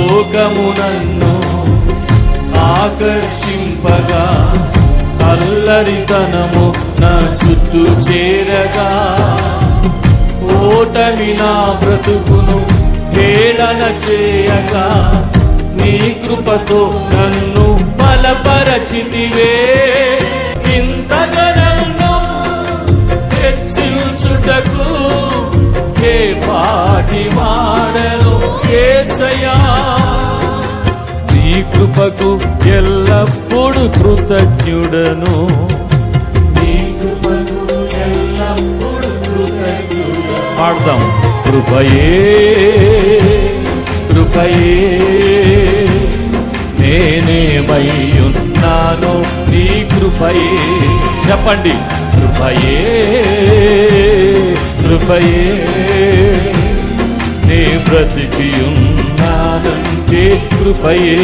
లోకము నన్ను ఆకర్షింపగా, అల్లరితనము నా చుట్టూ చేరగా, ఓటమి నా బ్రతుకును హేళన చేయగా, నీ కృపతో నన్ను బలపరచితివే. ఇంతగా నన్ను హెచ్చించుటకు ఏ పాటి వాడను యేసయ్యా. నీ కృపకు ఎల్లప్పుడు కృతజ్ఞుడను, నీ కృపకు ఎల్లప్పుడు కృతజ్ఞుడను. పాడదాం. కృపయే కృపయే నేనేమయ్యున్నానో నీ కృపయే. చెప్పండి. కృపయే కృపయే నే బ్రతికి ఉన్నానంటే కృపయే.